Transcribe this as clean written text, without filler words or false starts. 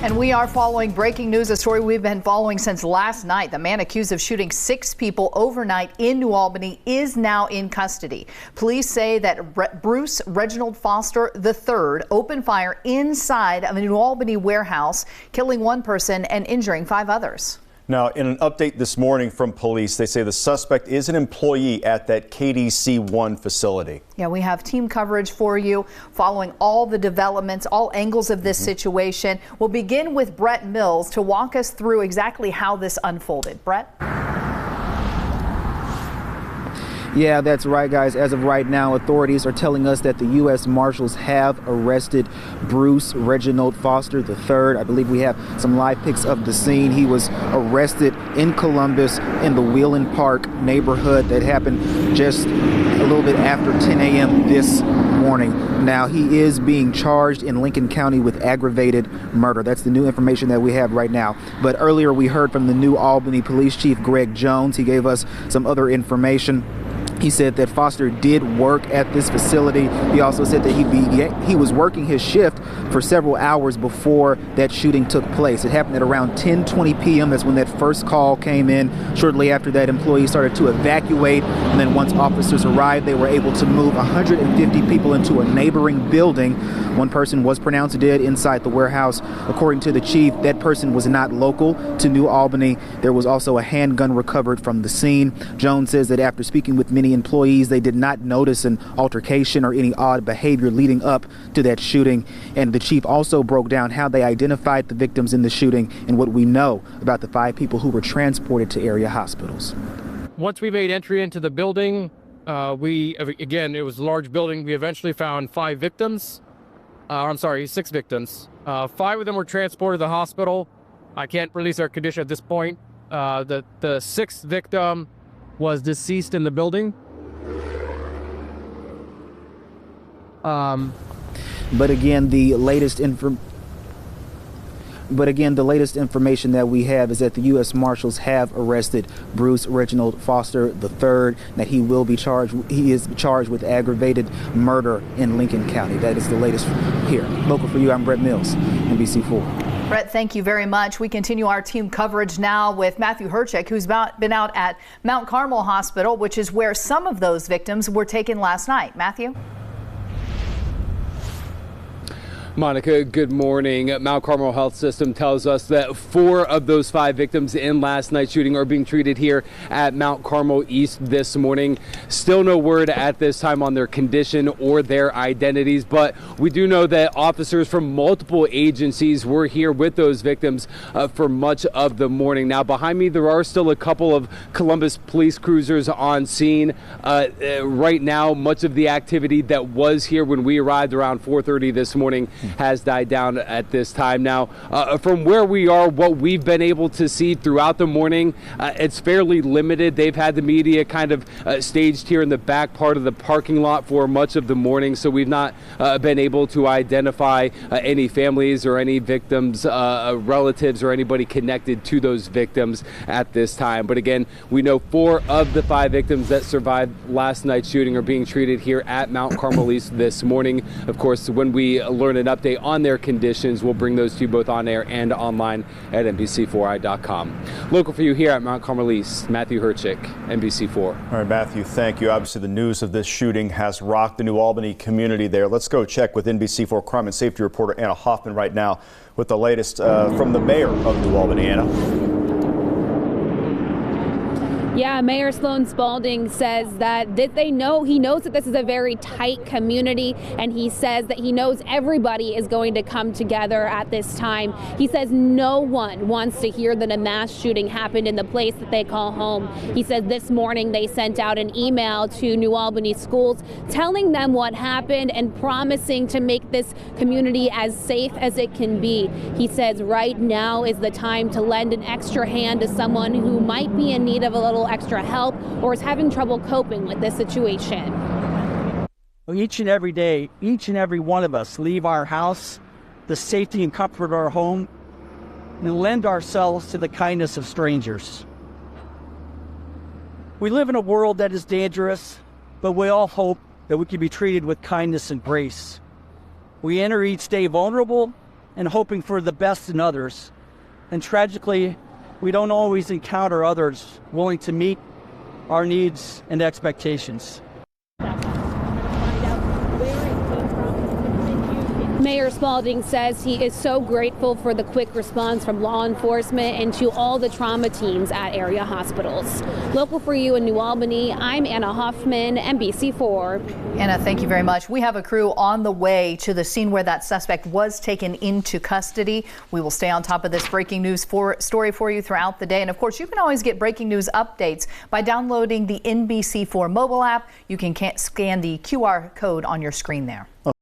And we are following breaking news, a story we've been following since last night. The man accused of shooting 6 people overnight in New Albany is now in custody. Police say that Bruce Reginald Foster III opened fire inside of a New Albany warehouse, killing 1 person and injuring 5 others. Now, in an update this morning from police, they say the suspect is an employee at that KDC-1 facility. Yeah, we have team coverage for you following all the developments, all angles of this situation. We'll begin with Brett Mills to walk us through exactly how this unfolded. Brett? Yeah, that's right, guys. As of right now, authorities are telling us that the U.S. Marshals have arrested Bruce Reginald Foster III. I believe we have some live pics of the scene. He was arrested in Columbus in the Wheeling Park neighborhood. That happened just a little bit after 10 a.m. this morning. Now, he is being charged in Lincoln County with aggravated murder. That's the new information that we have right now. But earlier we heard from the New Albany Police Chief Greg Jones. He gave us some other information. He said that Foster did work at this facility. He also said that he was working his shift for several hours before that shooting took place. It happened at around 10:20 p.m. That's when that first call came in. Shortly after that, employees started to evacuate, and then once officers arrived, they were able to move 150 people into a neighboring building. 1 person was pronounced dead inside the warehouse. According to the chief, that person was not local to New Albany. There was also a handgun recovered from the scene. Jones says that after speaking with many employees, they did not notice an altercation or any odd behavior leading up to that shooting. And the chief also broke down how they identified the victims in the shooting and what we know about the 5 people who were transported to area hospitals. Once we made entry into the building, it was a large building. We eventually found 5 victims. 6 victims. 5 of them were transported to the hospital. I can't release their condition at this point. The 6th victim was deceased in the building. But again, the latest information that we have is that the U.S. Marshals have arrested Bruce Reginald Foster III, that he is charged with aggravated murder in Lincoln County. That is the latest here. Local for you, I'm Brett Mills, NBC4. Brett, thank you very much. We continue our team coverage now with Matthew Herchick, who's been out at Mount Carmel Hospital, which is where some of those victims were taken last night. Matthew? Monica, good morning. Mount Carmel Health System tells us that 4 of those 5 victims in last night's shooting are being treated here at Mount Carmel East this morning. Still no word at this time on their condition or their identities, but we do know that officers from multiple agencies were here with those victims for much of the morning. Now, behind me, there are still a couple of Columbus police cruisers on scene. Right now, much of the activity that was here when we arrived around 4:30 this morning has died down at this time. Now, from where we are, what we've been able to see throughout the morning, it's fairly limited. They've had the media kind of staged here in the back part of the parking lot for much of the morning, so we've not been able to identify any families or any victims, relatives, or anybody connected to those victims at this time. But again, we know 4 of the 5 victims that survived last night's shooting are being treated here at Mount Carmel East this morning. Of course, when we learn an update on their conditions, we'll bring those to you both on air and online at NBC4i.com. Local for you here at Mount Carmel East, Matthew Herchick, NBC4. All right, Matthew, thank you. Obviously, the news of this shooting has rocked the New Albany community there. Let's go check with NBC4 crime and safety reporter Anna Hoffman right now with the latest from the mayor of New Albany. Anna. Yeah, Mayor Sloan Spalding says that he knows that this is a very tight community, and he says that he knows everybody is going to come together at this time. He says no one wants to hear that a mass shooting happened in the place that they call home. He says this morning they sent out an email to New Albany schools telling them what happened and promising to make this community as safe as it can be. He says right now is the time to lend an extra hand to someone who might be in need of a little extra help or is having trouble coping with this situation. Each and every day, each and every one of us leave our house, the safety and comfort of our home, and lend ourselves to the kindness of strangers. We live in a world that is dangerous, but we all hope that we can be treated with kindness and grace. We enter each day vulnerable and hoping for the best in others. And tragically, we don't always encounter others willing to meet our needs and expectations. Mayor Spalding says he is so grateful for the quick response from law enforcement and to all the trauma teams at area hospitals. Local for you in New Albany, I'm Anna Hoffman, NBC4. Anna, thank you very much. We have a crew on the way to the scene where that suspect was taken into custody. We will stay on top of this breaking news story for you throughout the day. And of course, you can always get breaking news updates by downloading the NBC4 mobile app. You can scan the QR code on your screen there.